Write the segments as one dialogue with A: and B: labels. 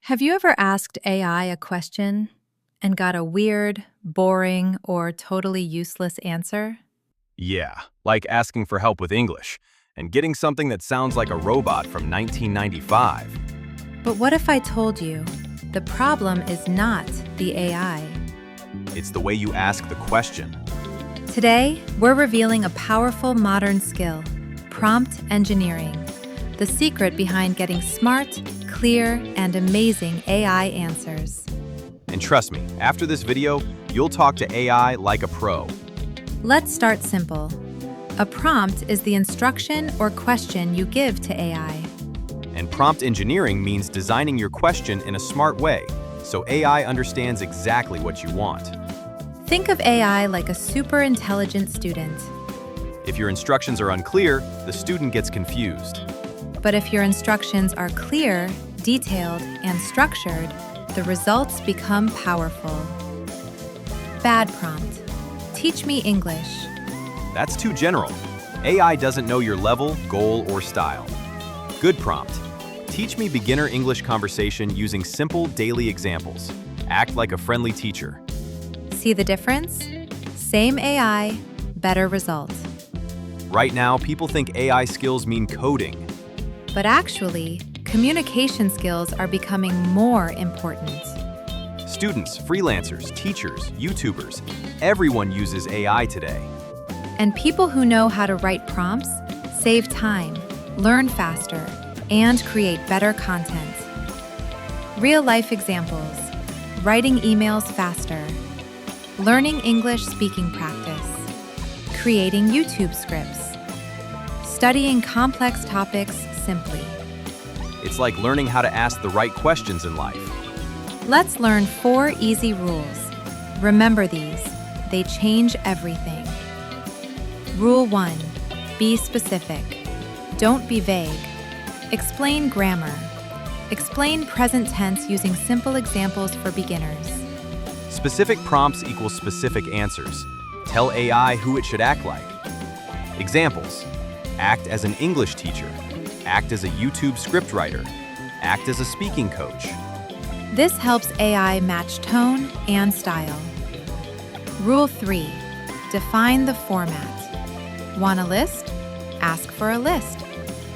A: Have you ever asked AI a question and got a weird, boring, or totally useless answer?
B: Yeah, like asking for help with English and getting something that sounds like a robot from 1995.
A: But what if I told you the problem is not the AI?
B: It's the way you ask the question.
A: Today, we're revealing a powerful modern skill, prompt engineering, the secret behind getting smart, clear, and amazing AI answers.
B: And trust me, after this video, you'll talk to AI like a pro.
A: Let's start simple. A prompt is the instruction or question you give to AI.
B: And prompt engineering means designing your question in a smart way, so AI understands exactly what you want.
A: Think of AI like a super intelligent student.
B: If your instructions are unclear, the student gets confused.
A: But if your instructions are clear, detailed, and structured, the results become powerful. Bad prompt. Teach me English.
B: That's too general. AI doesn't know your level, goal, or style. Good prompt. Teach me beginner English conversation using simple daily examples. Act like a friendly teacher.
A: See the difference? Same AI, better result.
B: Right now, people think AI skills mean coding.
A: But actually, communication skills are becoming more important.
B: Students, freelancers, teachers, YouTubers, everyone uses AI today.
A: And people who know how to write prompts save time, learn faster, and create better content. Real-life examples: writing emails faster, learning English speaking practice, creating YouTube scripts, studying complex topics simply.
B: It's like learning how to ask the right questions in life.
A: Let's learn 4 easy rules. Remember these. They change everything. Rule 1. Be specific. Don't be vague. Explain grammar. Explain present tense using simple examples for beginners.
B: Specific prompts equal specific answers. Tell AI who it should act like. Examples: act as an English teacher. Act as a YouTube scriptwriter. Act as a speaking coach.
A: This helps AI match tone and style. Rule 3. Define the format. Want a list? Ask for a list.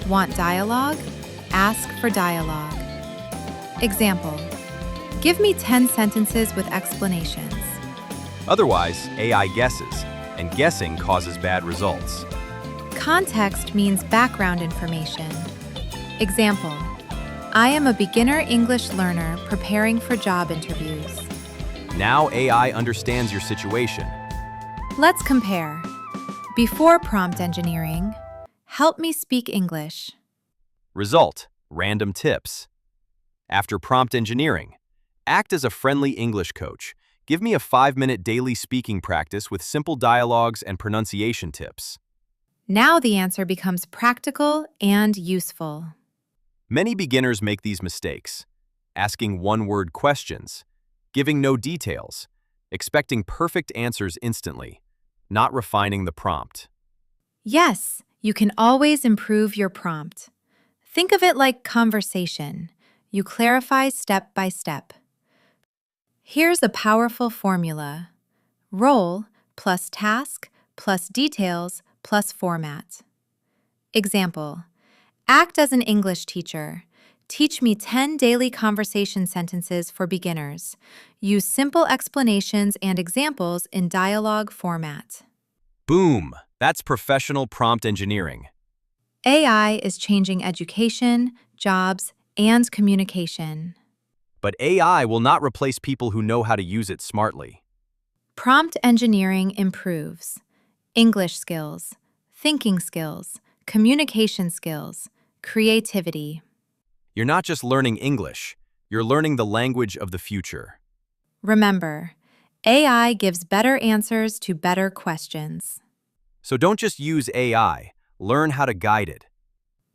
A: Want dialogue? Ask for dialogue. Example: give me 10 sentences with explanations.
B: Otherwise, AI guesses, and guessing causes bad results.
A: Context means background information. Example: I am a beginner English learner preparing for job interviews.
B: Now AI understands your situation.
A: Let's compare. Before prompt engineering, help me speak English.
B: Result: random tips. After prompt engineering, act as a friendly English coach. Give me a 5-minute daily speaking practice with simple dialogues and pronunciation tips.
A: Now the answer becomes practical and useful.
B: Many beginners make these mistakes: asking one-word questions, giving no details, expecting perfect answers instantly, not refining the prompt.
A: Yes, you can always improve your prompt. Think of it like conversation. You clarify step by step. Here's a powerful formula: role plus task plus details plus format. Example: act as an English teacher. Teach me 10 daily conversation sentences for beginners. Use simple explanations and examples in dialogue format.
B: Boom! That's professional prompt engineering.
A: AI is changing education, jobs, and communication.
B: But AI will not replace people who know how to use it smartly.
A: Prompt engineering improves English skills, thinking skills, communication skills, creativity.
B: You're not just learning English, you're learning the language of the future.
A: Remember, AI gives better answers to better questions.
B: So don't just use AI, learn how to guide it.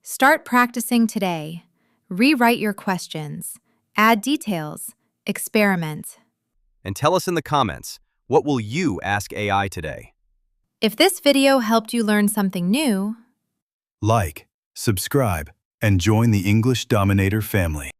A: Start practicing today. Rewrite your questions. Add details. Experiment.
B: And tell us in the comments, what will you ask AI today?
A: If this video helped you learn something new,
C: Like, subscribe, and join the English Dominator family.